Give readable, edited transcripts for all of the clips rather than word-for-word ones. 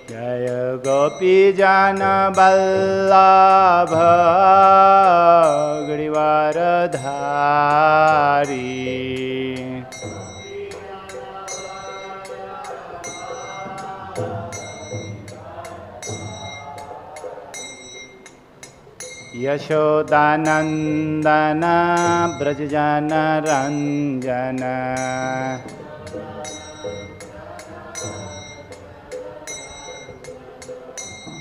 Jaya Gopi Jana Vallabha Grivaradhari Yashodanandana Brajajana Ranjana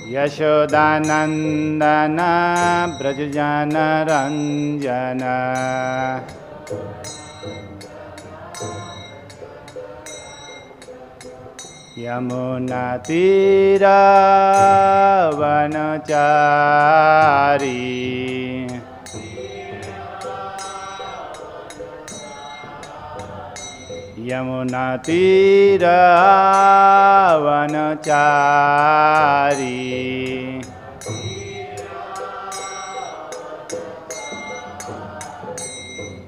Yashodanandana Brajajana Ranjana Yamunatira Vanachari Yamunatira Vanachari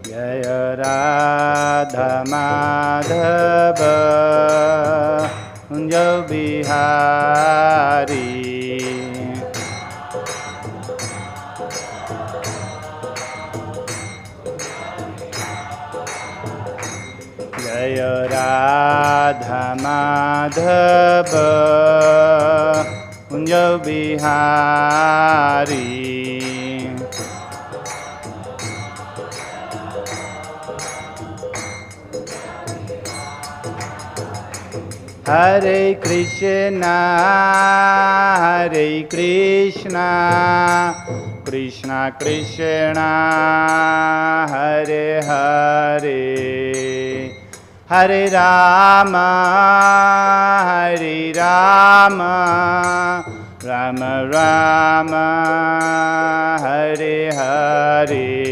Jaya Radha Madhava Kunja Bihari Jaya Radha Madhava Kunja Bihari Hare Krishna, Hare Krishna, Krishna Krishna, Hare Hare, Hare Rama, Hare Rama, Rama Rama, Hare Hare.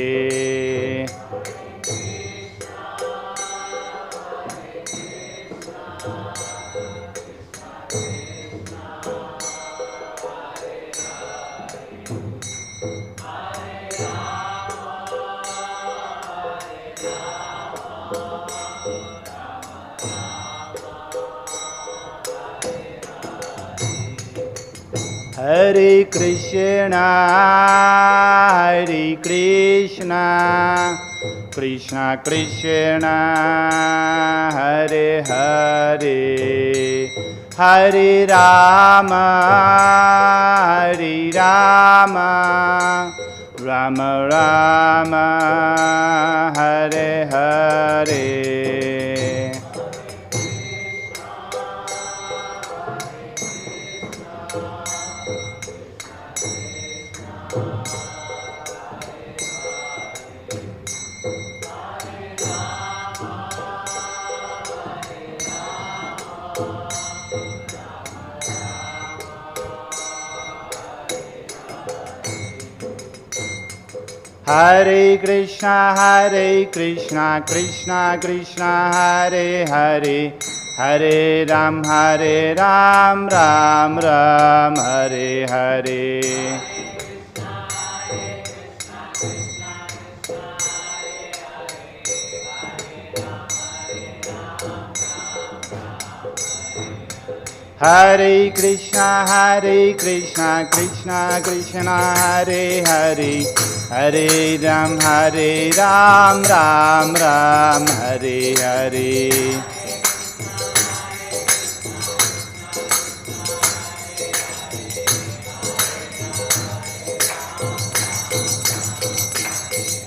Hare Krishna, Hare Krishna, Krishna Krishna, Hare Hare, Hare Rama, Hare Rama, Rama Rama, Hare Hare. Hare Krishna, Krishna Krishna, Hare Hare, Hare Ram, Ram Ram, Hare Hare. Hare Krishna, Krishna Krishna, Hare Hare, Hare Ram, Ram Ram, Hare Hare.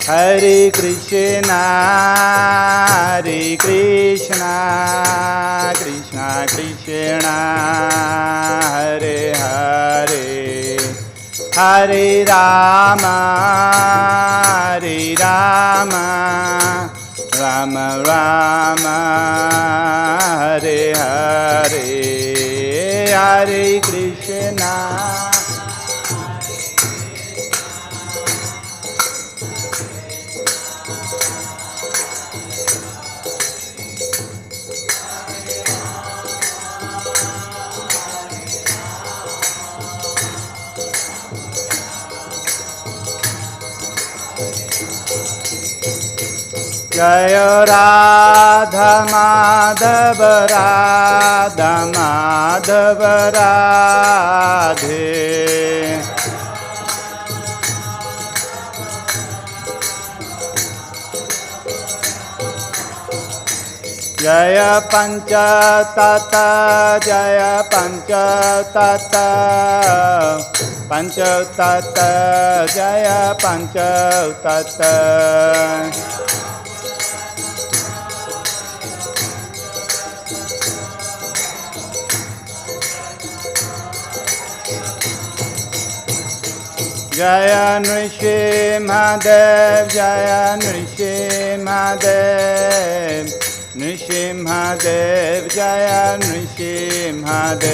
Hare Krishna, Krishna Krishna, Hare Hare, Hare Rama, Rama Rama, Hare Hare, Hare Krishna. जय राधा माधव राधा माधव राधे। जय पंचतत्व जय पंचतत्व पंचतत्व जय पंचतत्व। जय नृसिंहदेव जय नृसिंहदेव नृसिंहदेव जय नृसिंहदेव।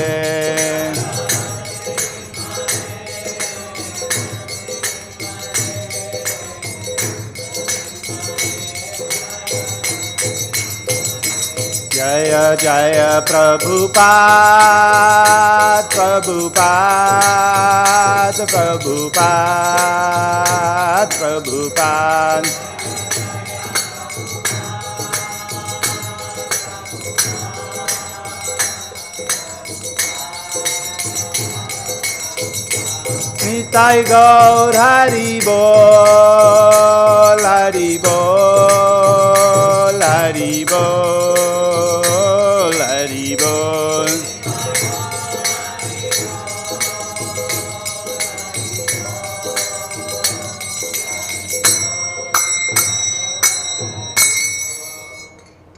जय जय प्रभुपाद प्रभुपाद प्रभुपाद प्रभुपाद। निताय गौर हरि बोल हरि बोल हरि बोल हरि बोल।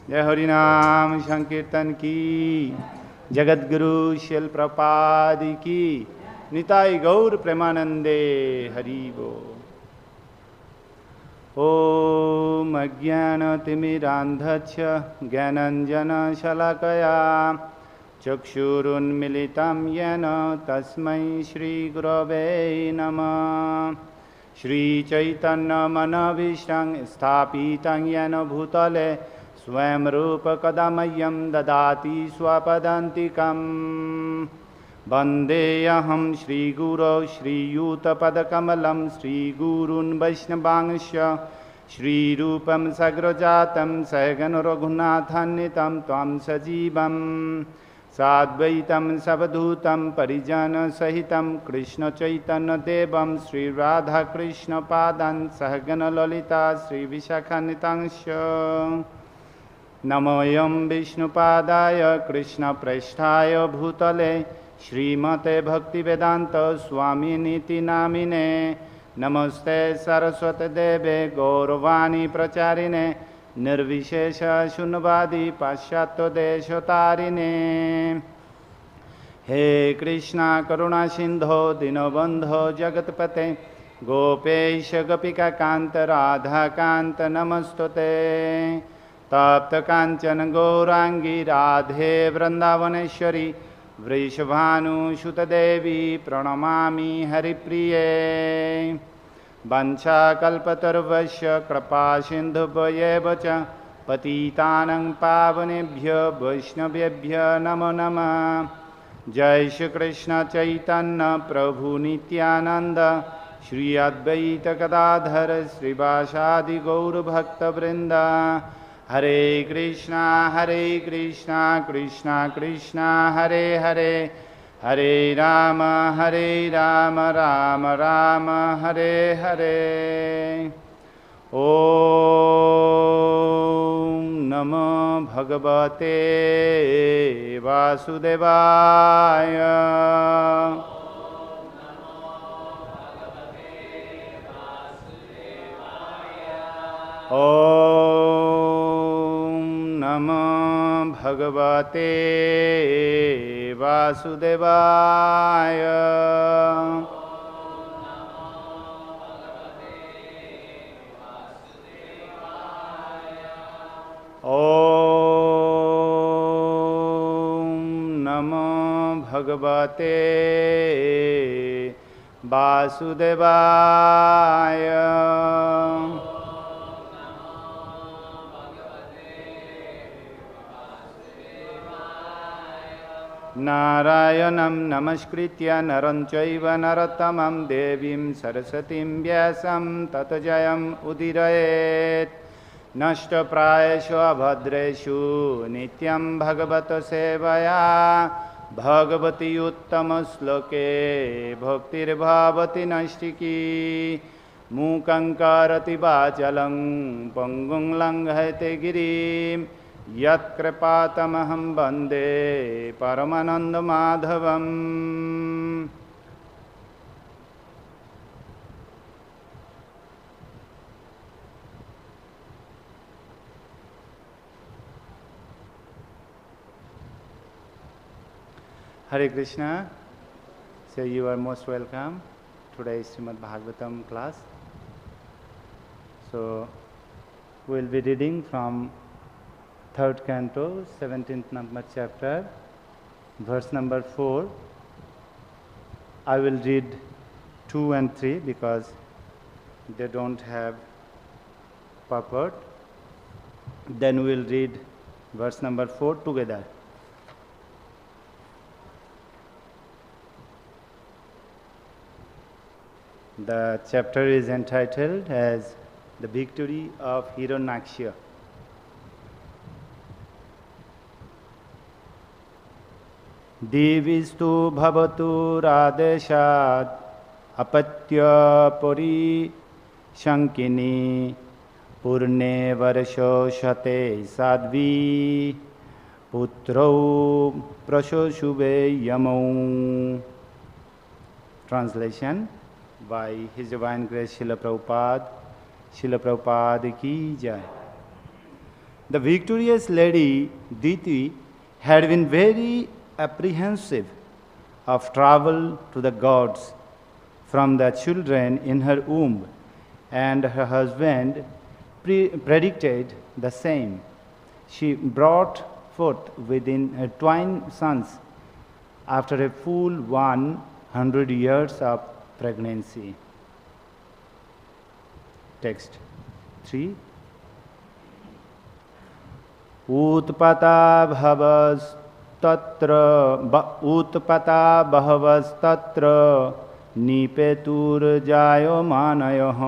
जय हरिनाम संकीर्तन की, जगद्गुरु शिल प्रपाद की, निताय गौर प्रेमानंदे हरि बोल। ओम अज्ञानतिमिरान्धस्य ज्ञानाञ्जनशलाकया चक्षुरुन्मिलितं येन तस्मै श्रीगुरवे नमः। श्रीचैतन्यमनोभीष्टं स्थापितं येन भूतले स्वयं रूप कदा मह्यं ददाति स्वपदान्तिकम्। वन्देऽहं श्रीगुरौ श्रीयुतपदकमलं श्रीगुरून् वैष्णवांश्च श्रीरूपं सग्रजातं सहगणरघुनाथान्वितं त्वां सजीवं साद्वैतं सवधूतं परिजनसहितं कृष्णचैतन्यदेवं श्रीराधाकृष्णपादान् सहगणललिता श्रीविशाखान्वितांश्च। नमोऽयं विष्णुपादाय कृष्णप्रेष्ठाय भूतले श्रीमते भक्तिवेदान्त स्वामिनीति नामिने। नमस्ते सरस्वती देवे गौरवाणी प्रचारिणे निर्विशेष शून्यवादी पाश्चात्यदेशतारिणे। हे कृष्णा करुणा सिंधो दीनबन्धो जगत्पते गोपेश गोपिका कांत राधा कांत नमस्तुते। तप्त कांचन गौरांगी राधे वृंदावनेश्वरी वृषभानुसुतदेवी प्रणमामि हरिप्रिये। वंशाकल्पतरुभ्यश्च कृपा सिन्धुभ्येव च पतितानां पावनेभ्यो वैष्णवेभ्यो नमो नमः। जय श्री कृष्ण चैतन्य प्रभु नित्यानंद श्री अद्वैत गदाधर श्रीवासादि गौरभक्तवृंद। हरे कृष्णा कृष्णा कृष्णा हरे हरे हरे राम राम राम हरे हरे। ओम नमो भगवते वासुदेवाय। ओम नमो भगवते वासुदेवाय। ओम नमो भगवते वासुदेवाय। नारायणं नमस्कृत्य नरं चैव नरोत्तमं देवीं सरस्वतीं व्यासं ततो जयम् उदीरयेत्। नष्टप्रायेषु अभद्रेषु नित्यं भगवत सेवया भगवती उत्तमश्लोके भक्तिर्भवति नैष्टिकी मूकं करोति वाचालं पङ्गुं लङ्घयते गिरिं यत्कृपातमहं वन्दे परमानन्दमाधवम्। Hare Krishna. So you are most welcome. Today is Srimad Bhagavatam class. So we will be reading from 3rd canto, 17th number chapter, verse number 4. I will read 2 and 3 because they don't have purport. Then we will read verse number 4 together. The chapter is entitled as The Victory of Hiranyaksha. Divistu bhavatu ādeśād apatya-pariśaṅkinī pūrṇe varṣa-śate sādhvī putrau prasuṣuve yamau. Translation by His Divine Grace Srila Prabhupada ki jai. The victorious lady Diti had been very apprehensive of travel to the gods from the children in her womb, and her husband predicted the same. She brought forth within her twin sons after a full 100 years of pregnancy. Text 3. Utpātā bahavas tatra nipetur jāyamānayoḥ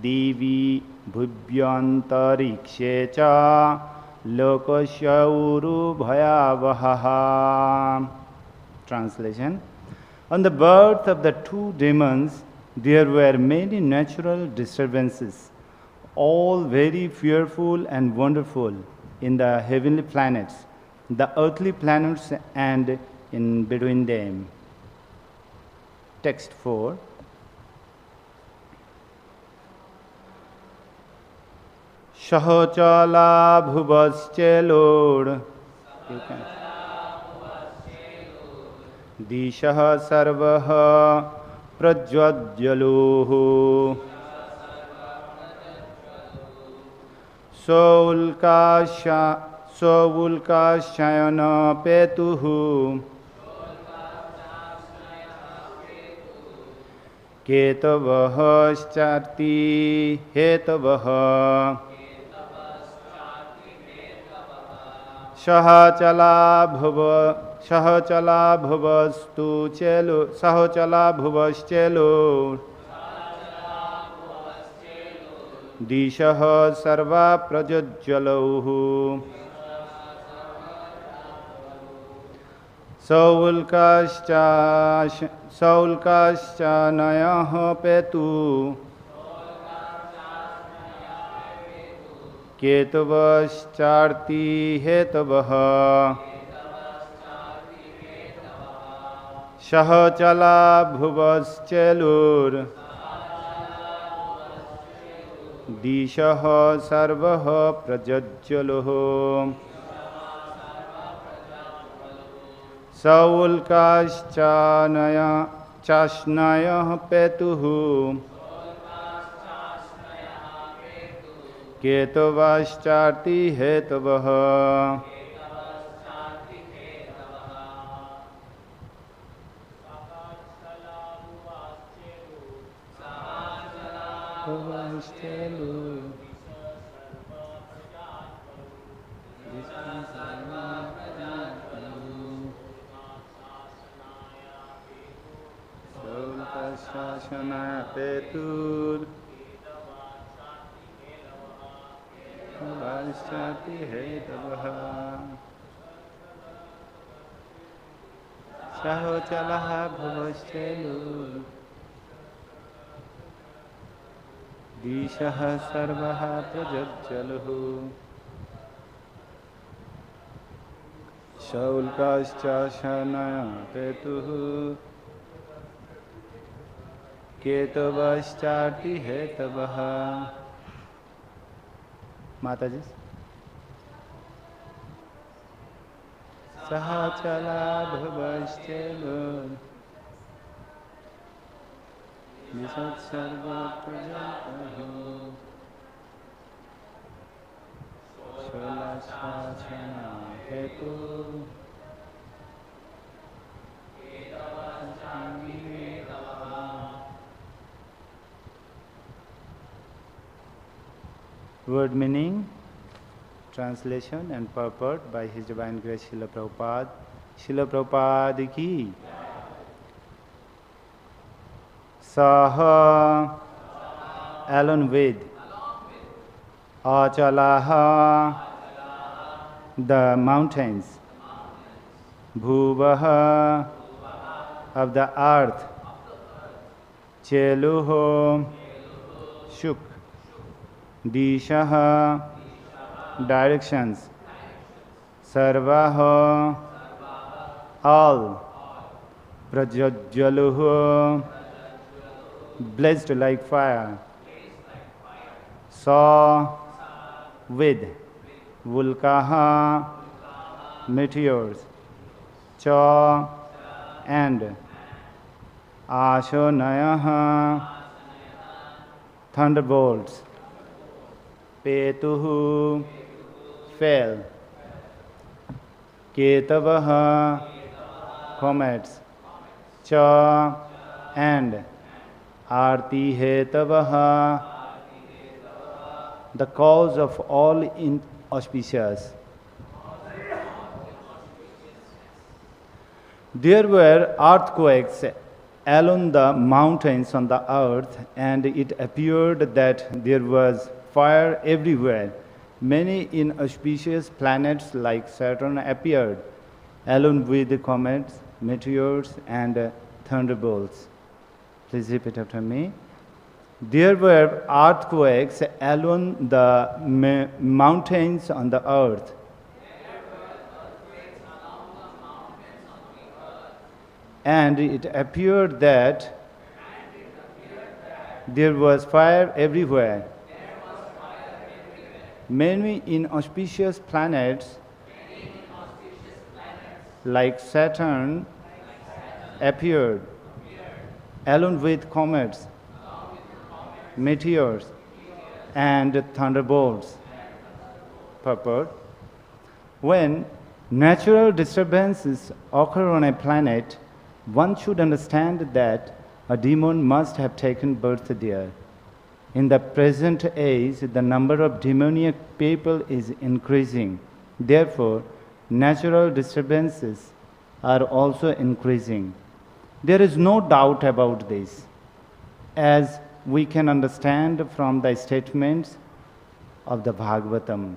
divi bhuvy antarikṣe lokasyoru-bhayāvahāḥ. Translation. On the birth of the two demons, there were many natural disturbances, all very fearful and wonderful in the heavenly planets, the earthly planets, and in between them. Text 4. Shahochala bhuvas-chelor. Dishah sarvah prajvajjaloh Saulkashayana petuh ketavah-śati hetavah Sahachala bhuvas-chelor Dishah sarva prajvajjaloh Saulkashyanayah petuh ketavah-śati hetavah Sahachala bhuvas-chelor Dishah sarvah prajvajjaloh Saulkashyanayah petuh ketavah-śati hetavah petur varṣa-śate hetavah sahochalah bhuvasthelu dishah sarvah prajajjaluh shaulkascha nipetur ketavas-śate hetavah. Mataji. Sahachala bhavasthelu nisat sarva prajatahu sholasachana hetu Word meaning, translation and purport by His Divine Grace Srila Prabhupada. Srila Prabhupada ki. Saha alone with Achalaha the mountains, Bhuvaha of the earth, Cheluho shook, Dishaha directions, Sarvaha all, Prajajjaluhu blazed like fire, Saw with, Vulkaha meteors, Cha and Ashonayaha thunderbolts, Petuhu fell, Ketavaha comets, Cha and Artihetavaha the cause of all inauspicious. There were earthquakes along the mountains on the earth, and it appeared that there was fire everywhere. Many inauspicious planets like Saturn appeared, along with comets, meteors, and thunderbolts. Please repeat after me. There were earthquakes along the mountains on the earth. And it appeared that there was fire everywhere. Many inauspicious planets like Saturn appeared, along with comets, meteors, and thunderbolts. Purport. When natural disturbances occur on a planet, one should understand that a demon must have taken birth there. In the present age, the number of demoniac people is increasing. Therefore, natural disturbances are also increasing. There is no doubt about this, as we can understand from the statements of the Bhagavatam.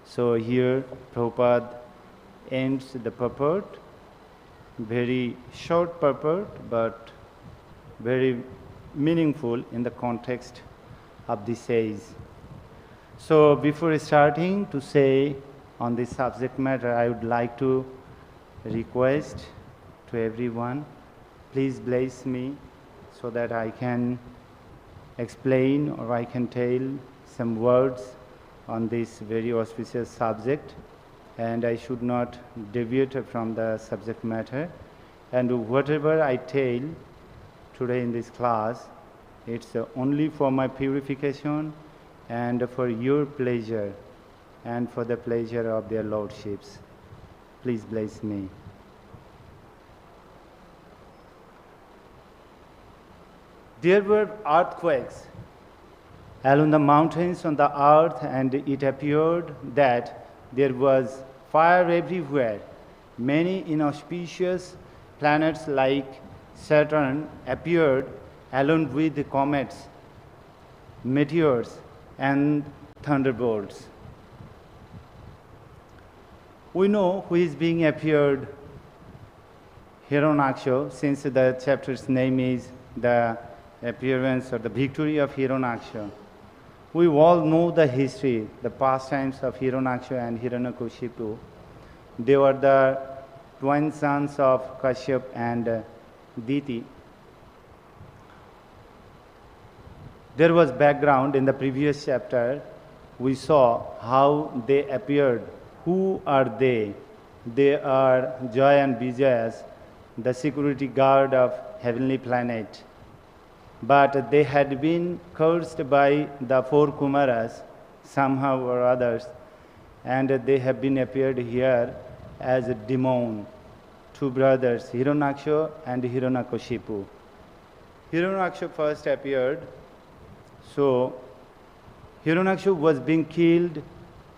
So here, Prabhupada ends the purport. Very short purport, but very meaningful in the context of this age. So before starting to say on this subject matter, I would like to request to everyone, please bless me so that I can explain or I can tell some words on this very auspicious subject, and I should not deviate from the subject matter. And whatever I tell today in this class, it's only for my purification and for your pleasure and for the pleasure of their lordships. Please bless me. There were earthquakes along the mountains on the earth, and it appeared that there was fire everywhere. Many inauspicious planets like Saturn appeared along with the comets, meteors, and thunderbolts. We know who is being appeared, Hiranyakashipu, since the chapter's name is the appearance or the victory of Hiranyakashipu. We all know the history, the pastimes of Hiranyakashipu and Hiranyakashipu. They were the twin sons of Kashyap and Diti. There was background in the previous chapter. We saw how they appeared. Who are they? They are Joy and Vijayas, the security guard of heavenly planet. But they had been cursed by the four Kumaras, somehow or others, and they have been appeared here as a demon. Two brothers, Hiranyakashipu and Hiranyakashipu. Hiranyakashipu first appeared. So, Hiranyakashipu was being killed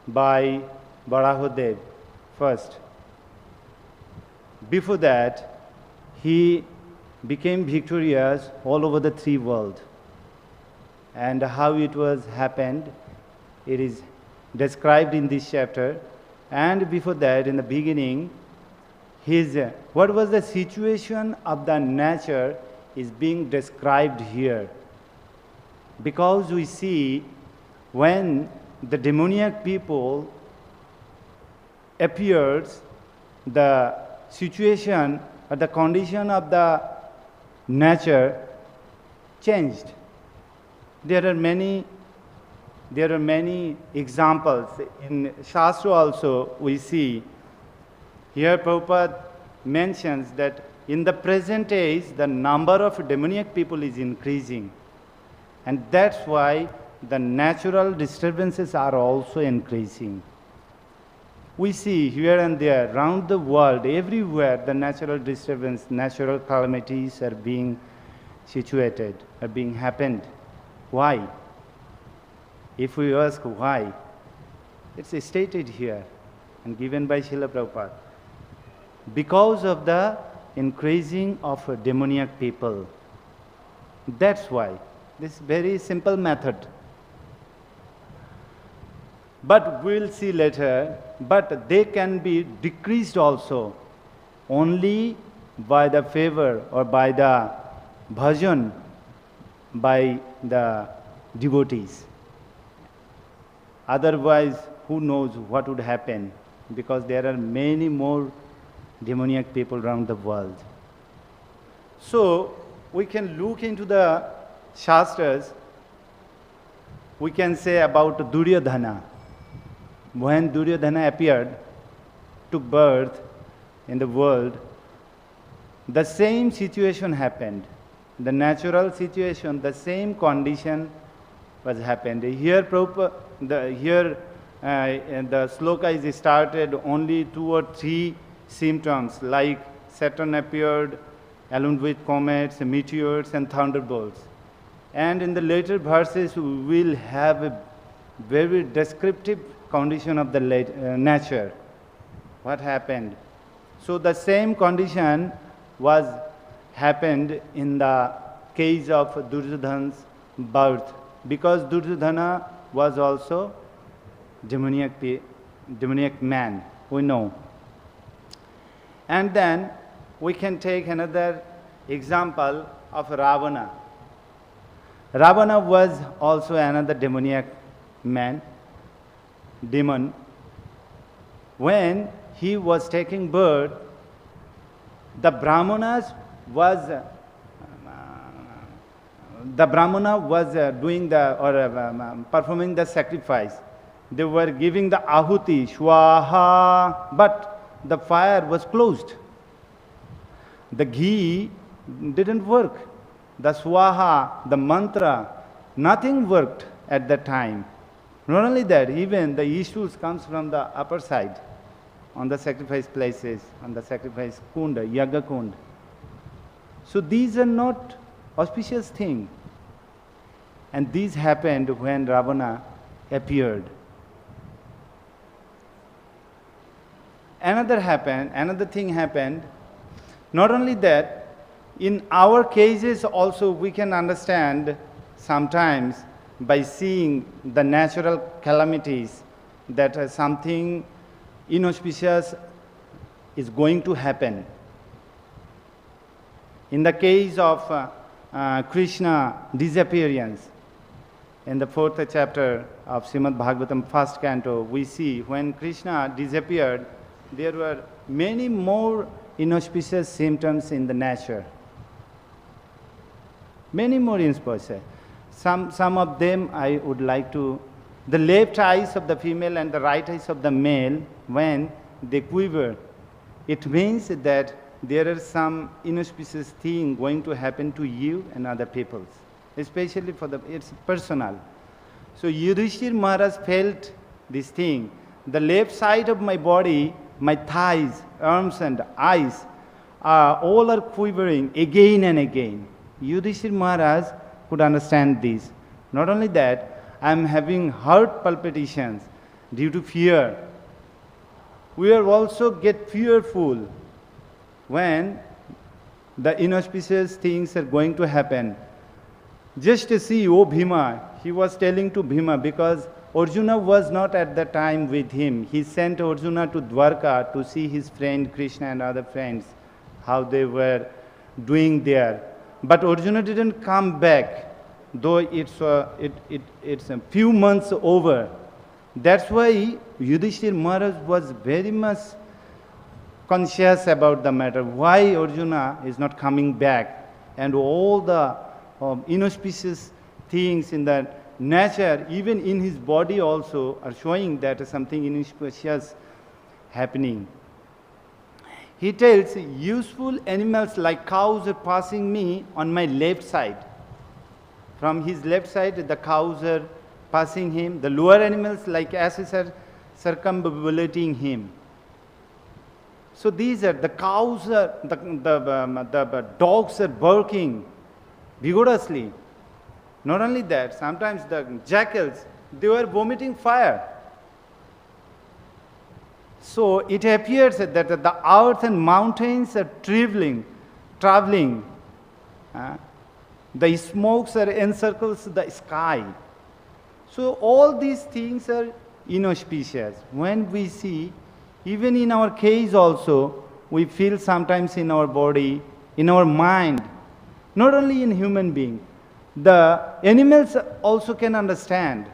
by Varahadev first. Before that, he became victorious all over the three worlds. And how it was happened, it is described in this chapter. And before that, in the beginning, what was the situation of the nature is being described here. Because we see when the demoniac people appears, the situation or the condition of the nature changed. There are many examples. In Shastra also we see, here Prabhupada mentions that in the present age the number of demoniac people is increasing. And that's why the natural disturbances are also increasing. We see here and there, around the world, everywhere, the natural disturbance, natural calamities are being situated, are being happened. Why? If we ask why, it's stated here and given by Srila Prabhupada. Because of the increasing of demoniac people. That's why. This very simple method. But we'll see later, but they can be decreased also only by the favor or by the bhajan by the devotees. Otherwise, who knows what would happen, because there are many more demoniac people around the world. So, we can look into the Shastras. We can say about Duryodhana. When Duryodhana appeared, took birth in the world, the same situation happened. The natural situation, the same condition was happened. Here, the sloka is started only 2 or 3 symptoms, like Saturn appeared, along with comets, meteors, and thunderbolts. And in the later verses, we will have a very descriptive condition of the nature. What happened? So the same condition was happened in the case of Duryodhana's birth, because Duryodhana was also demoniac man, we know. And then we can take another example of Ravana. Ravana was also another demoniac man, demon. When he was taking birth, the Brahmana was doing performing the sacrifice. They were giving the ahuti, swaha, but the fire was closed. The ghee didn't work. The swaha, the mantra, nothing worked at that time. Not only that, even the issues comes from the upper side, on the sacrifice places, on the sacrifice kunda, yaga kund. So these are not auspicious things. And these happened when Ravana appeared. Another thing happened. Not only that, in our cases also we can understand sometimes by seeing the natural calamities, that something inauspicious is going to happen. In the case of Krishna disappearance, in the 4th chapter of Srimad Bhagavatam, 1st canto, we see when Krishna disappeared, there were many more inauspicious symptoms in the nature. Many more inauspicious. Some of them I would like to. The left eyes of the female and the right eyes of the male, when they quiver, it means that there are some inauspicious thing going to happen to you and other peoples, especially it's personal. So Yudhishthir Maharaj felt this thing. The left side of my body, my thighs, arms and eyes, all are quivering again and again. Yudhishthir Maharaj could understand this. Not only that, I am having heart palpitations due to fear. We are also get fearful when the inauspicious things are going to happen. Just to see, oh Bhima, he was telling to Bhima, because Arjuna was not at the time with him. He sent Arjuna to Dwarka to see his friend Krishna and other friends, how they were doing there. But Arjuna didn't come back, though it's a few months over. That's why Yudhishthir Maharaj was very much conscious about the matter, why Arjuna is not coming back, and all the inauspicious things in the nature, even in his body also, are showing that something inauspicious happening. He tells, useful animals like cows are passing me on my left side. From his left side, the cows are passing him. The lower animals like asses are circumambulating him. So these are the cows, the dogs are barking vigorously. Not only that, sometimes the jackals, they were vomiting fire. So it appears that the earth and mountains are traveling. The smokes are encircles the sky. So all these things are inauspicious. When we see, even in our case also, we feel sometimes in our body, in our mind, not only in human being. The animals also can understand.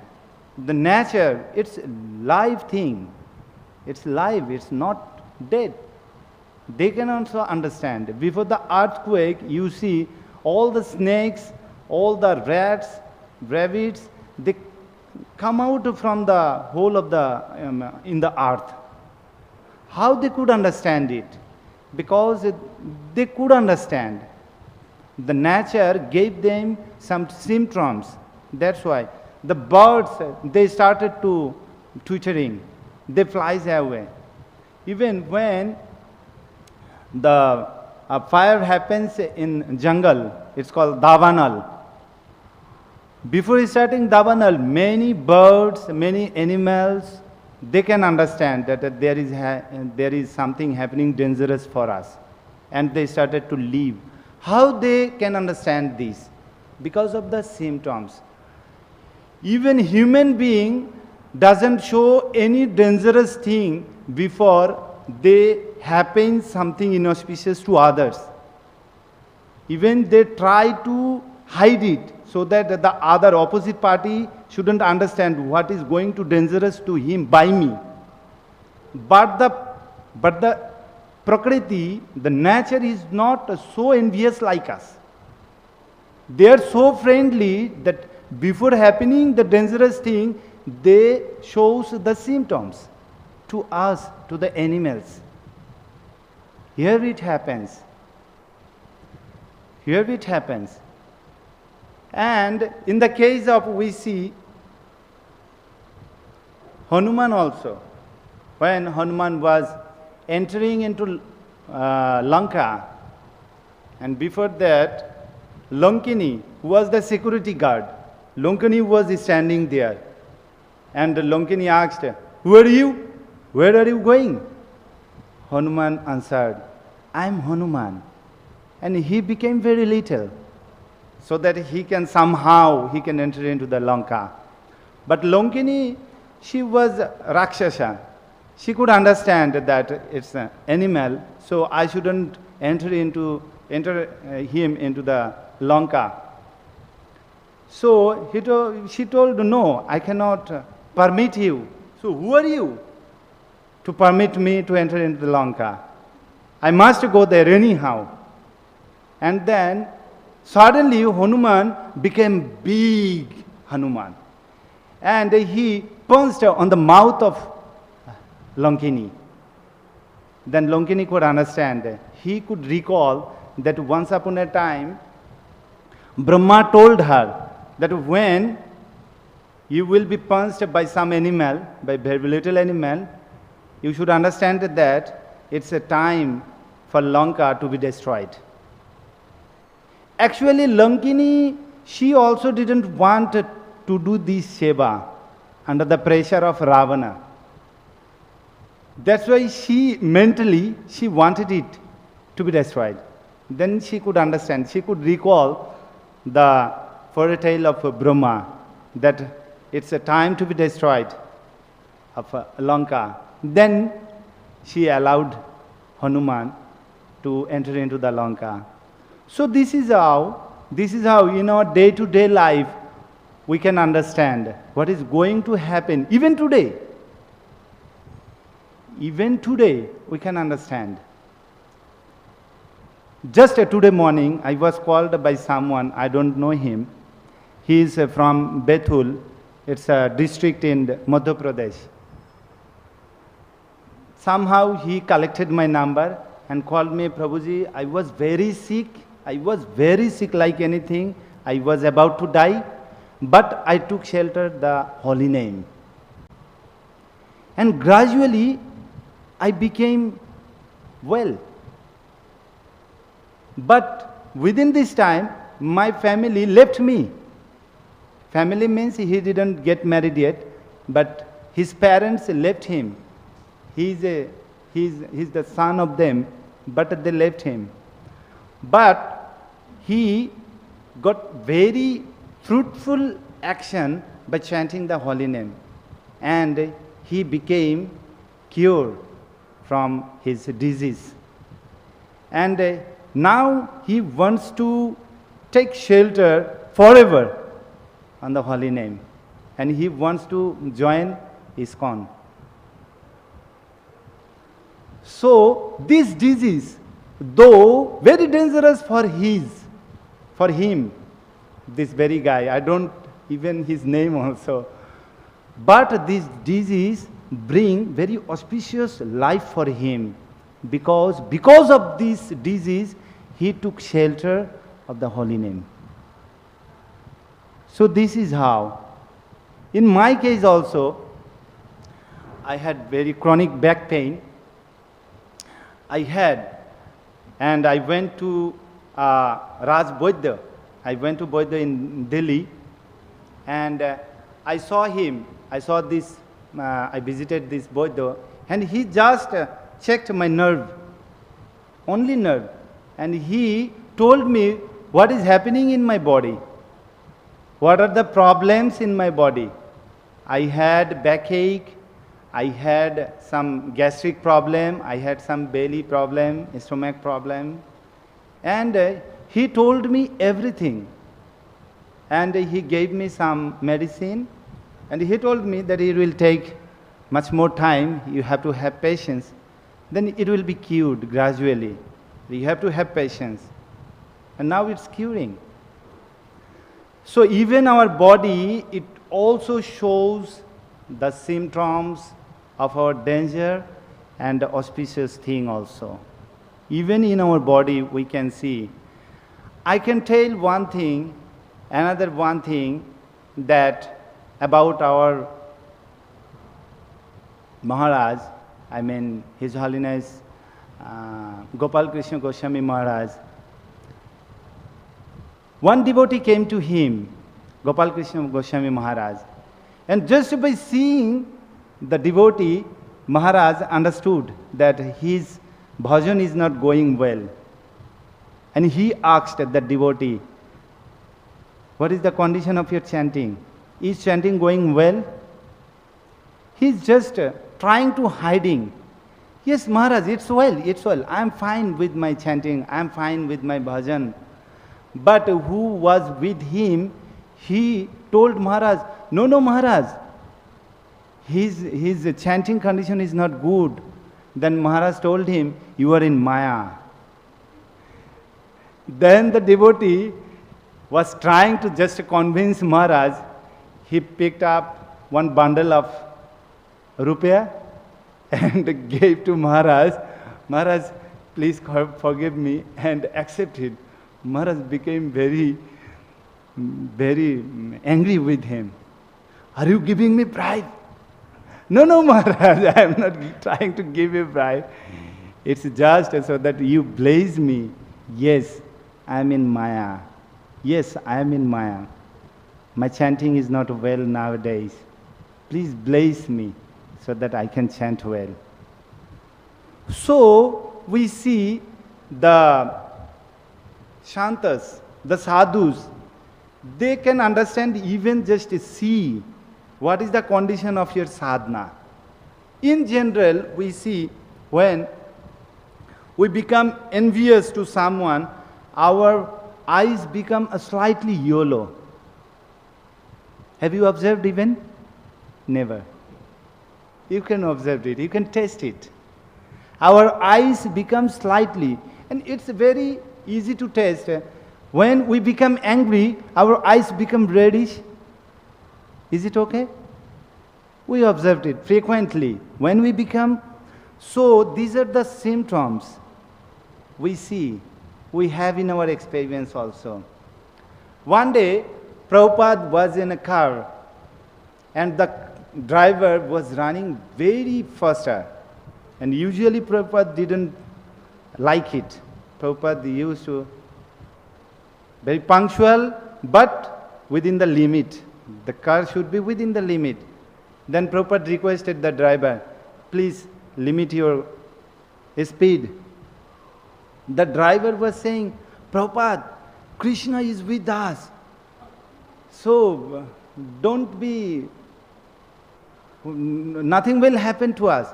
The nature, it's a live thing. It's live, it's not dead. They can also understand. Before the earthquake, you see all the snakes, all the rats, rabbits, they come out from the hole of the, in the earth. How they could understand it? Because they could understand. The nature gave them some symptoms. That's why the birds, they started to twittering. They flies away. Even when the fire happens in jungle, it's called davanal. Before starting davanal, many birds, many animals, they can understand that there is something happening dangerous for us. And they started to leave. How they can understand this? Because of the symptoms. Even human being doesn't show any dangerous thing before they happen something inauspicious to others. Even they try to hide it so that the other opposite party shouldn't understand what is going to dangerous to him by me. But the Prakriti, the nature is not so envious like us. They are so friendly that before happening the dangerous thing, they shows the symptoms to us, to the animals. Here it happens. Here it happens. And in the case of, we see Hanuman also. When Hanuman was entering into Lanka, and before that, Lankini, who was the security guard, Lankini was standing there. And Lankini asked, "Who are you? Where are you going?" Hanuman answered, "I am Hanuman." And he became very little. so that he can enter into the Lanka. But Lankini, she was Rakshasa. She could understand that it's an animal, so I shouldn't enter him into the Lanka. So she told, no, I cannot permit you. So who are you to permit me to enter into the Lanka? I must go there anyhow. And then suddenly Hanuman became big Hanuman. And he punched on the mouth of Lankini. Then Lankini could understand. He could recall that once upon a time, Brahma told her that when you will be punched by some animal, by very little animal, you should understand that it's a time for Lanka to be destroyed. Actually, Lankini, she also didn't want to do this seva under the pressure of Ravana. That's why she mentally wanted it to be destroyed. Then she could understand, she could recall the fairy tale of Brahma, that it's a time to be destroyed of Lanka. Then she allowed Hanuman to enter into the Lanka. So this is how in our day-to-day life we can understand what is going to happen. Even today we can understand. Just today morning, I was called by someone, I don't know him. He is from Bethul. It's a district in Madhya Pradesh. Somehow he collected my number and called me, Prabhuji, I was very sick like anything. I was about to die, but I took shelter the holy name. And gradually, I became well. But within this time, my family left me. Family means he didn't get married yet, but his parents left him. He's the son of them, but they left him. But he got very fruitful action by chanting the holy name, and he became cured from his disease. And now he wants to take shelter forever on the holy name, and he wants to join ISKCON. So this disease, though very dangerous for him, this very guy, I don't even his name also, but this disease bring very auspicious life for him, because of this disease he took shelter of the holy name. So this is how. In my case also, I had very chronic back pain. And I went to Raj Vaidya. I went to Vaidya in Delhi, and I saw him. I visited this Vaidya, and he just checked my nerve, only nerve, and he told me what is happening in my body, what are the problems in my body. I had backache, I had some gastric problem, I had some belly problem, stomach problem, and he told me everything. And he gave me some medicine, and he told me that it will take much more time, you have to have patience. Then it will be cured gradually. You have to have patience. And now it's curing. So even our body, it also shows the symptoms of our danger and the auspicious thing also. Even in our body we can see. I can tell one thing, another one thing, that about our Maharaj, I mean His Holiness Gopal Krishna Goswami Maharaj. One devotee came to him, Gopal Krishna Goswami Maharaj, and just by seeing the devotee, Maharaj understood that his bhajan is not going well. And he asked the devotee, What is the condition of your chanting? Is chanting going well? He's just trying to hiding. Yes, Maharaj, it's well. I'm fine with my chanting. I'm fine with my bhajan. But who was with him, he told Maharaj, no, Maharaj, his chanting condition is not good. Then Maharaj told him, you are in Maya. Then the devotee was trying to just convince Maharaj. He picked up one bundle of rupiah and gave to Maharaj. Maharaj, please forgive me, and accepted. Maharaj became very, very angry with him. Are you giving me bribe? No, Maharaj, I am not trying to give you bribe. It's just so that you bless me. Yes, I am in Maya. Yes, I am in Maya. My chanting is not well nowadays. Please bless me so that I can chant well. So, we see the Shantas, the sadhus, they can understand, even just see what is the condition of your sadhana. In general, we see when we become envious to someone, our eyes become slightly yellow. Have you observed even? Never. You can observe it, you can taste it. Our eyes become slightly, and it's very easy to taste. When we become angry, our eyes become reddish. Is it okay? We observed it frequently. When we become, so these are the symptoms we see, we have in our experience also. One day, Prabhupada was in a car, and the driver was running very faster. And usually Prabhupada didn't like it. Prabhupada used to very punctual, but within the limit. The car should be within the limit. Then Prabhupada requested the driver, please limit your speed. The driver was saying, Prabhupada, Krishna is with us. So don't be, nothing will happen to us.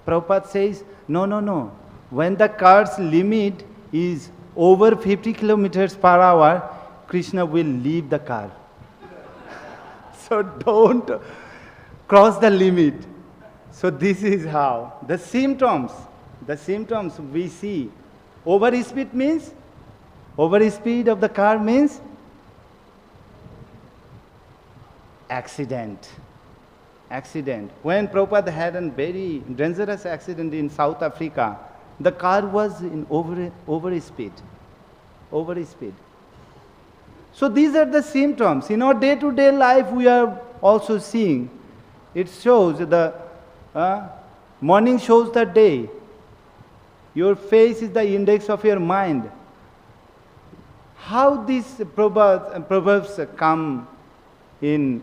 Prabhupada says, no. When the car's limit is over 50 kilometers per hour, Krishna will leave the car. So don't cross the limit. So this is how. The symptoms we see. Overspeed of the car means accident. When Prabhupada had a very dangerous accident in South Africa, the car was in overspeed. So these are the symptoms. In our day-to-day life, we are also seeing. It shows the morning shows the day. Your face is the index of your mind. How these proverbs come in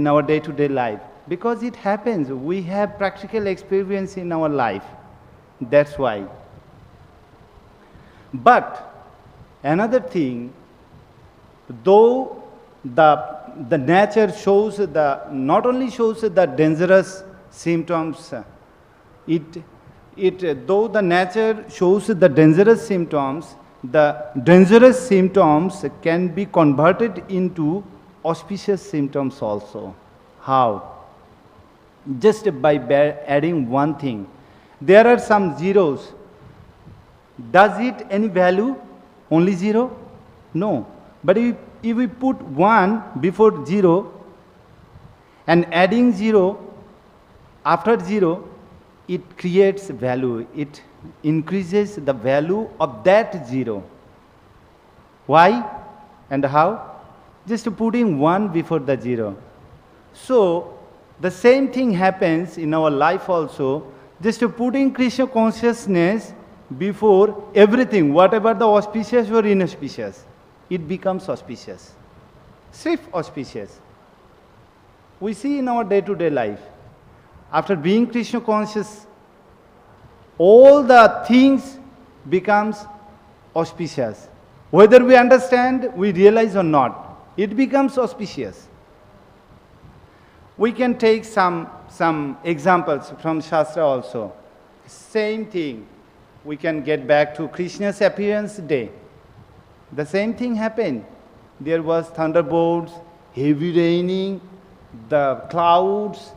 our day-to-day life? Because it happens. We have practical experience in our life. That's why. But another thing, though the nature shows not only shows the dangerous symptoms, though the nature shows the dangerous symptoms can be converted into auspicious symptoms also. How? Just by adding one thing. There are some zeros. Does it any value? Only zero? No. But if we put 1 before 0 and adding 0 after 0, it creates value. It increases the value of that 0. Why and how? Just putting 1 before the 0. So, the same thing happens in our life also. Just putting Krishna consciousness before everything, whatever the auspicious or inauspicious, it becomes auspicious. Swift auspicious. We see in our day-to-day life, after being Krishna conscious, all the things becomes auspicious. Whether we understand, we realize or not. it becomes auspicious. We can take some examples from Shastra also. Same thing. We can get back to Krishna's appearance day. The same thing happened. There was thunderbolts, heavy raining, the clouds,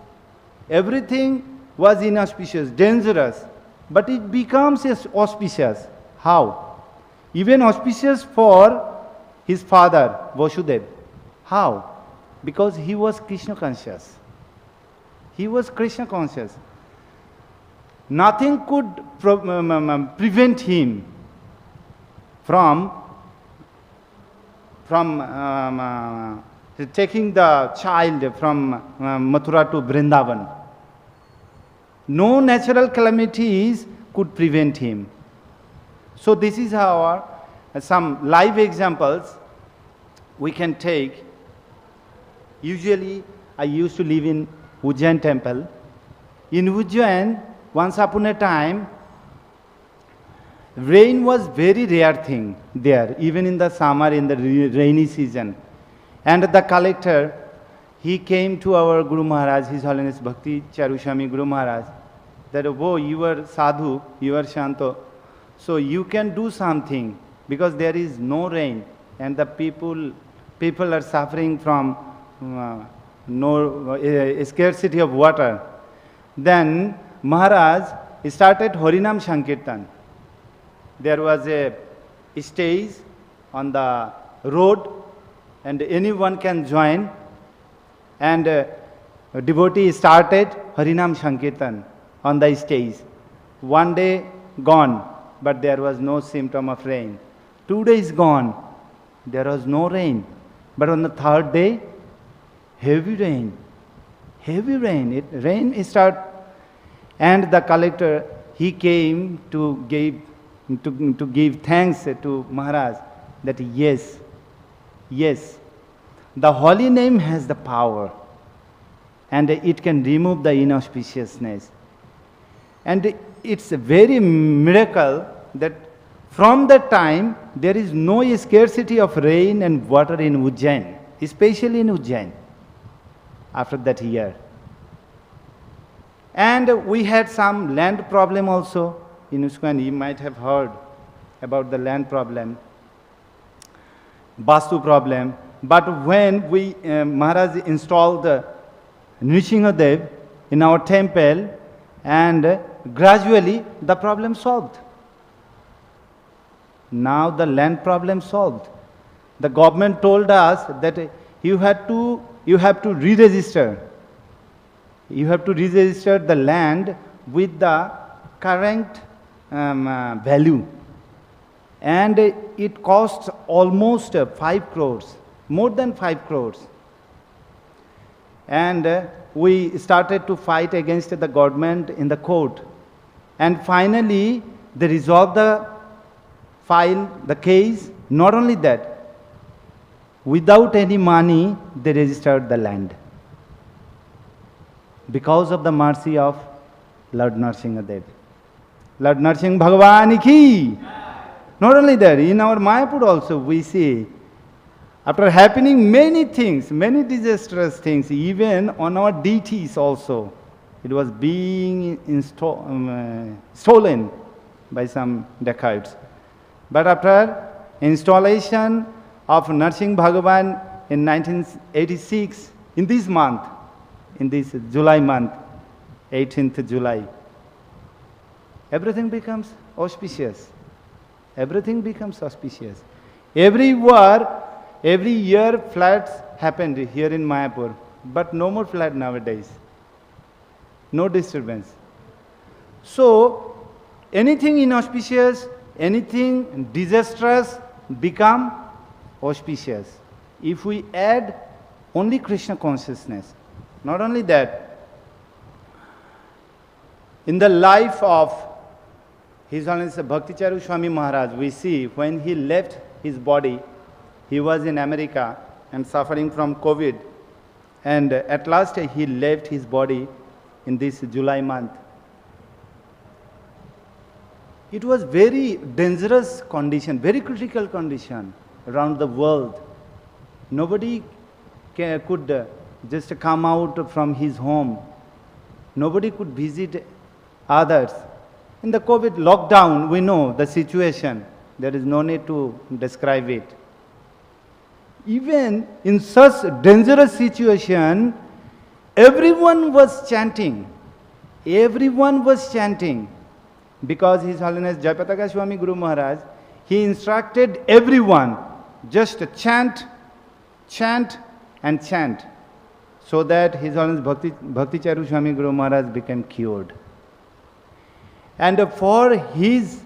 everything was inauspicious, dangerous. But it becomes auspicious. How? Even auspicious for his father, Vasudeva. How? Because he was Krishna conscious. He was Krishna conscious. Nothing could prevent him from taking the child from Mathura to Vrindavan. No natural calamities could prevent him. So this is how some live examples we can take. Usually I used to live in Ujjain temple. In Ujjain, once upon a time, rain was very rare thing there, even in the summer, in the rainy season. And the collector, he came to our Guru Maharaj, His Holiness Bhakti Charu Swami Guru Maharaj, that, oh, you are sadhu, you are shanto, so you can do something, because there is no rain, and the people are suffering from scarcity of water. Then Maharaj started Harinam Sankirtan. There was a stage on the road, and anyone can join, and a devotee started Harinam Sankirtan on the stage. One day gone, but there was no symptom of rain. 2 days gone, there was no rain. But on the third day, heavy rain. Rain started, and the collector, he came to give thanks to Maharaj that yes, the holy name has the power, and it can remove the inauspiciousness. And it's a very miracle that from that time there is no scarcity of rain and water in Ujjain, especially in Ujjain, after that year. And we had some land problem also in Uskain. You might have heard about the land problem, Vastu problem. But when we Maharaj installed the Nrsimhadev in our temple, and gradually the problem solved. Now the land problem solved. The government told us that you have to re-register. You have to re-register the land with the current value. And it costs almost 5 crores, more than 5 crores. And we started to fight against the government in the court. And finally, they resolved the case. Not only that, without any money, they registered the land. Because of the mercy of Lord Nrsimhadev. Lord Nrsimha Bhagwan ki. Not only that, in our Mayapur also we see, after happening many things, many disastrous things, even on our ditis also, it was being stolen by some dacoits. But after installation of Nrsimha Bhagavan in 1986, in this month, in this July month, 18th July, everything becomes auspicious. Everything becomes auspicious. Every year floods happened here in Mayapur, but no more flood nowadays. No disturbance. So, anything inauspicious, anything disastrous become auspicious if we add only Krishna consciousness. Not only that, in the life of His Holiness Bhakti Charu Swami Maharaj, we see when he left his body, he was in America and suffering from COVID. And at last he left his body in this July month. It was very dangerous condition, very critical condition around the world. Nobody could just come out from his home. Nobody could visit others. In the COVID lockdown, we know the situation. There is no need to describe it. Even in such dangerous situation, everyone was chanting. Everyone was chanting. Because His Holiness Jayapataka Swami Guru Maharaj, he instructed everyone just chant, chant and chant. So that His Holiness Bhakti Charu Swami Guru Maharaj became cured. And for his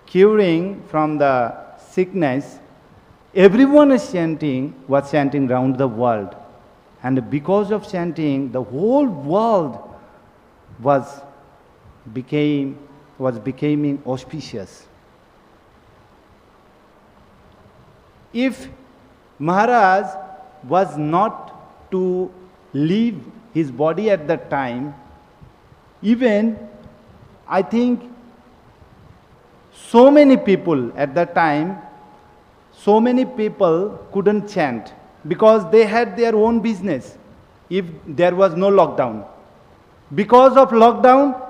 curing from the sickness, everyone was chanting round the world. And because of chanting, the whole world was becoming auspicious. If Maharaj was not to leave his body at that time, even I think so many people at that time, so many people couldn't chant because they had their own business if there was no lockdown. Because of lockdown,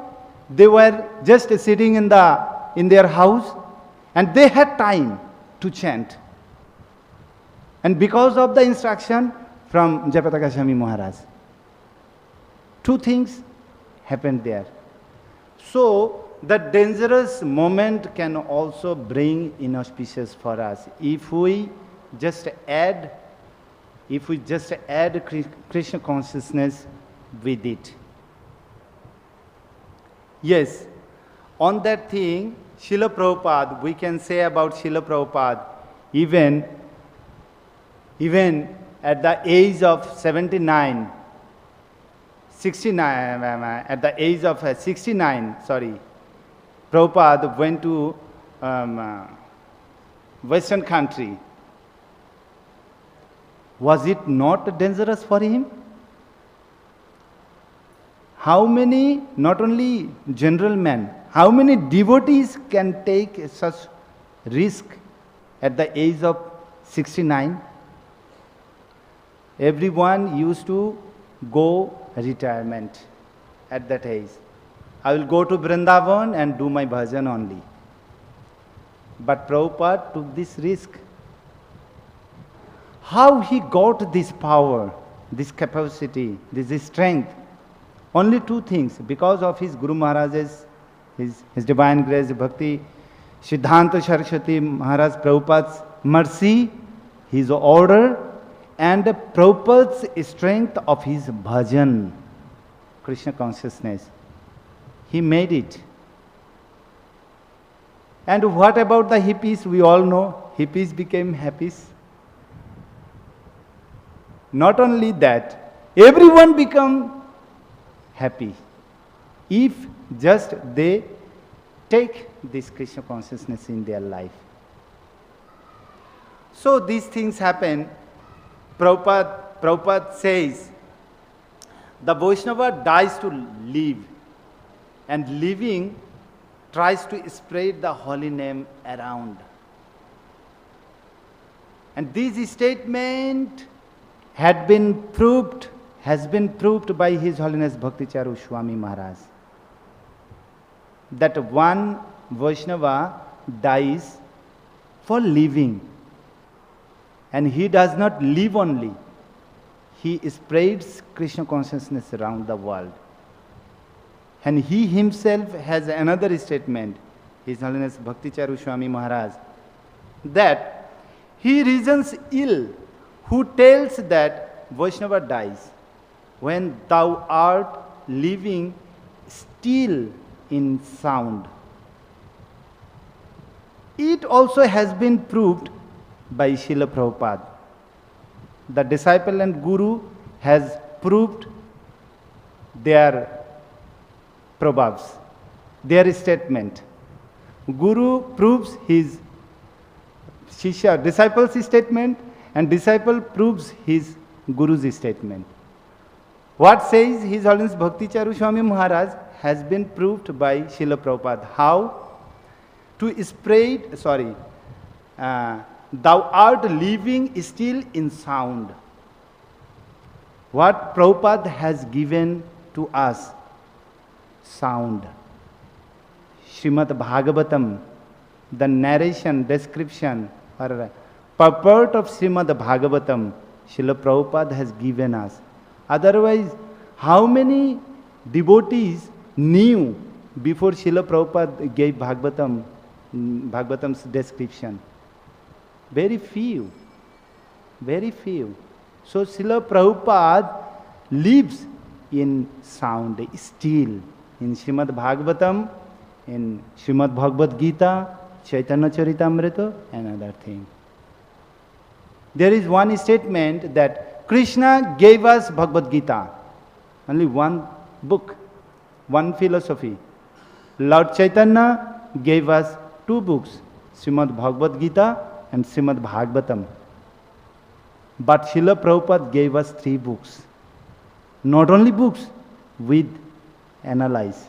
they were just sitting in their house and they had time to chant. And because of the instruction from Jayapataka Swami Maharaj, two things happened there. So, the dangerous moment can also bring inauspicious for us if we just add Krishna consciousness with it. Yes, on that thing, Srila Prabhupada, we can say about Srila Prabhupada, even at the age of 69, at the age of 69, Prabhupada went to Western country. Was it not dangerous for him? How many, not only general men, how many devotees can take such risk at the age of 69? Everyone used to go retirement at that age. I will go to Vrindavan and do my bhajan only. But Prabhupada took this risk. How he got this power, this capacity, this strength? Only two things. Because of his Guru Maharaj's, his divine grace, Bhakti, Siddhanta Saraswati Maharaj Prabhupada's mercy, his order, and Prabhupada's strength of his bhajan, Krishna consciousness. He made it. And what about the hippies? We all know hippies became happies. Not only that, everyone become happy if just they take this Krishna consciousness in their life. So these things happen. Prabhupada says, the Vaishnava dies to live, and living tries to spread the holy name around. And this statement has been proved by His Holiness Bhakti Charu Swami Maharaj, that one Vaishnava dies for living. And he does not live only, he spreads Krishna consciousness around the world. And he himself has another statement, His Holiness Bhakti Charu Swami Maharaj, that he reasons ill who tells that Vaishnava dies when thou art living still in sound. It also has been proved by Srila Prabhupada. The disciple and guru has proved their proverbs, their statement. Guru proves his Shishya, disciple's statement, and disciple proves his guru's statement. What says His Holiness Bhakti Charu Swami Maharaj has been proved by Srila Prabhupada. How? To spread, thou art living still in sound. What Prabhupada has given to us? Sound. Srimad Bhagavatam, the narration, description, or purport of Srimad Bhagavatam, Srila Prabhupada has given us. Otherwise, how many devotees knew before Srila Prabhupada gave Bhagavatam's description? Very few. Very few. So Srila Prabhupada lives in sound, still. In Srimad Bhagavatam, in Srimad Bhagavad Gita, Chaitanya Charitamrita, another thing. There is one statement that Krishna gave us Bhagavad Gita. Only one book, one philosophy. Lord Chaitanya gave us two books, Srimad Bhagavad Gita and Srimad Bhagavatam. But Srila Prabhupada gave us three books. Not only books, with analyze.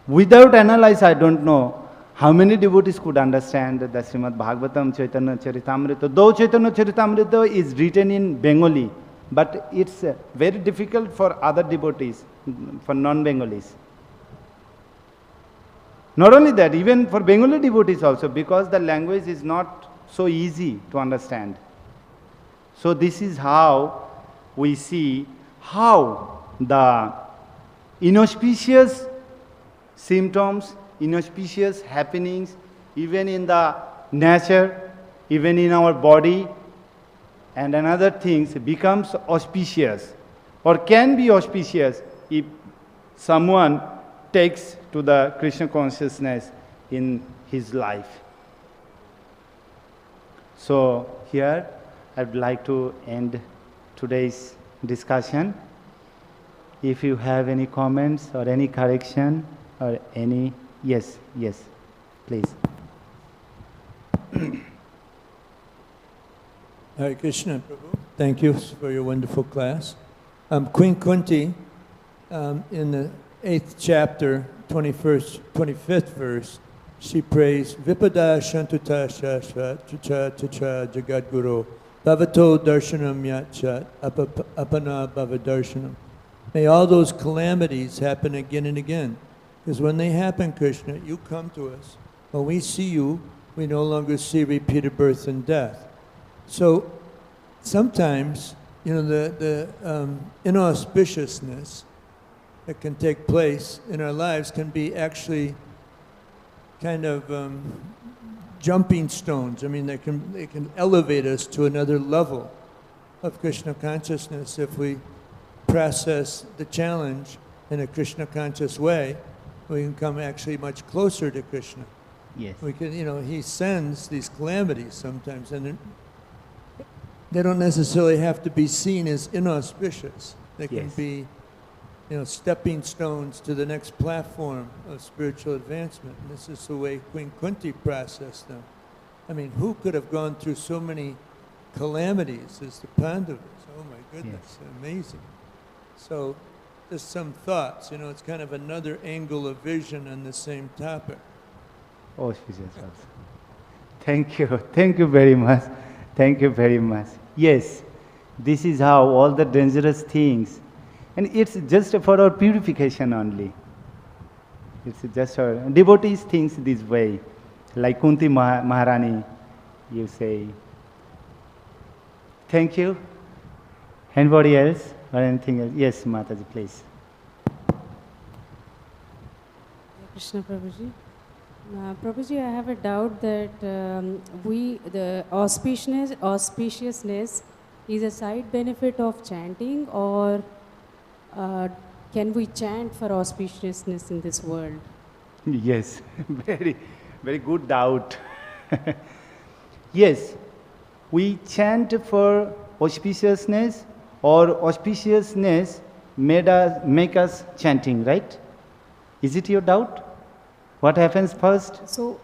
Without analyze, I don't know how many devotees could understand the Srimad Bhagavatam, Chaitanya Charitamrita. Though Chaitanya Charitamrita is written in Bengali, but it's very difficult for other devotees, for non-Bengalis. Not only that, even for Bengali devotees also, because the language is not so easy to understand. So this is how we see how the inauspicious symptoms, inauspicious happenings, even in the nature, even in our body, and another things becomes auspicious or can be auspicious if someone takes to the Krishna consciousness in his life. So here I would like to end today's discussion. If you have any comments or any correction or any, yes, please. Hare Krishna, Prabhu. Thank you for your wonderful class. Queen Kunti, in the 8th chapter, 25th verse, she prays, Vipada Shantuta Shashvat Chucha Chucha Jagadguru Bhavato Darshanam Yachat Apana Bhavadarshanam. May all those calamities happen again and again. Because when they happen, Krishna, you come to us. When we see you, we no longer see repeated birth and death. So sometimes, the inauspiciousness that can take place in our lives can be actually kind of jumping stones. I mean, they can elevate us to another level of Krishna consciousness if we process the challenge in a Krishna conscious way. We can come actually much closer to Krishna. Yes. We can, he sends these calamities sometimes, and they don't necessarily have to be seen as inauspicious. They can be, stepping stones to the next platform of spiritual advancement. And this is the way Queen Kunti processed them. I mean, who could have gone through so many calamities as the Pandavas? Oh my goodness, amazing. So, just some thoughts, it's kind of another angle of vision on the same topic. Oh, Jesus. Thank you very much. Thank you very much. Yes, this is how all the dangerous things, and it's just for our purification only. It's just our devotees think this way. Like Kunti Maharani, you say. Thank you. Anybody else or anything else? Yes, Mataji, please. Krishna Prabhuji. Prabhuji, I have a doubt that the auspiciousness is a side benefit of chanting, or can we chant for auspiciousness in this world? Yes, very, very good doubt. Yes, we chant for auspiciousness, or auspiciousness make us chanting, right? Is it your doubt? What happens first? So,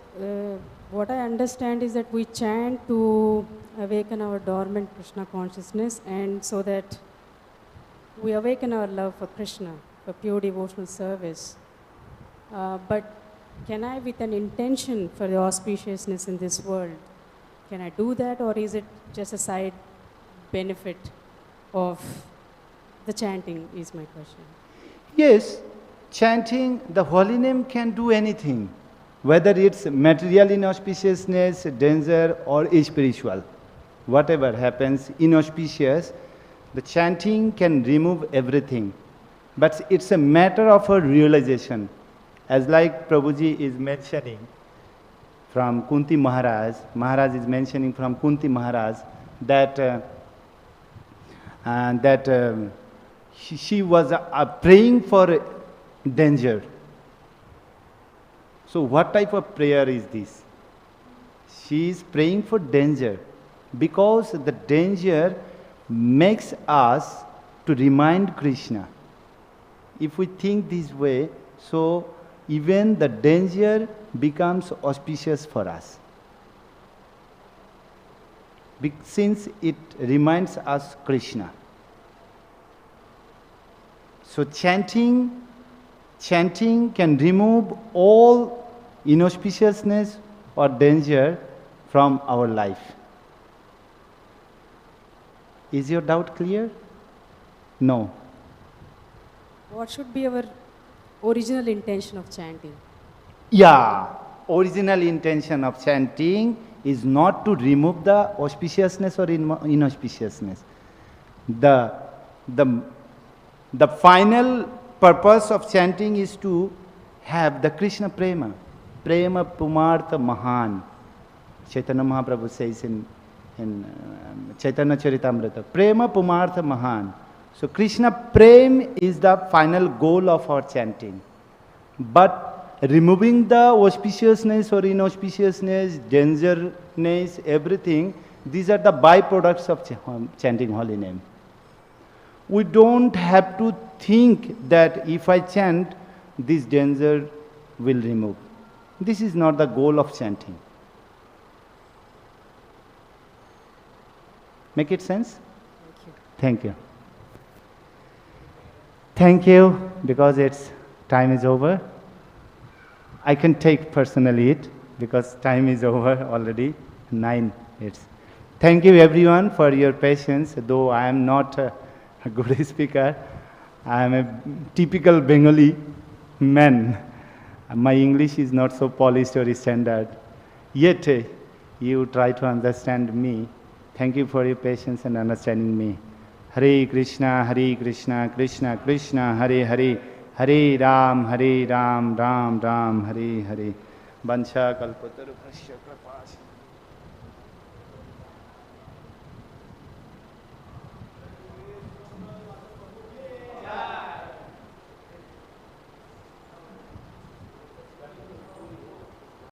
what I understand is that we chant to awaken our dormant Krishna consciousness, and so that we awaken our love for Krishna, for pure devotional service. But can I, with an intention for the auspiciousness in this world, can I do that, or is it just a side benefit of the chanting, is my question. Yes, chanting the holy name can do anything, whether it's material inauspiciousness, danger, or spiritual. Whatever happens inauspicious, the chanting can remove everything. But it's a matter of a realization. As like Prabhuji is mentioning from Kunti Maharaj, Maharaj is mentioning from Kunti Maharaj that she was praying for danger. So what type of prayer is this? She is praying for danger because the danger makes us to remind Krishna. If we think this way, so even the danger becomes auspicious for us. Since it reminds us Krishna. So chanting can remove all inauspiciousness or danger from our life. Is your doubt clear? No. What should be our original intention of chanting? Yeah, original intention of chanting is not to remove the auspiciousness or inauspiciousness. The final purpose of chanting is to have the Krishna prema. Prema pumartha mahan. Chaitanya Mahaprabhu says in Chaitanya Charitamrita, Prema pumartha mahan. So Krishna prem is the final goal of our chanting. But removing the auspiciousness or inauspiciousness, dangerousness, everything, these are the byproducts of chanting holy name. We don't have to think that if I chant, this danger will remove. This is not the goal of chanting. Make it sense? Thank you. Thank you. Thank you, because time is over. I can take personally it, because time is over already, 9 minutes. Thank you everyone for your patience, though I am not a good speaker. I am a typical Bengali man. My English is not so polished or standard. Yet, you try to understand me. Thank you for your patience and understanding me. Hare Krishna, Krishna Krishna, Hare Hare, Hare Ram, Ram Ram, Hare Hare. Vancha kalpataru bhasya krapasya.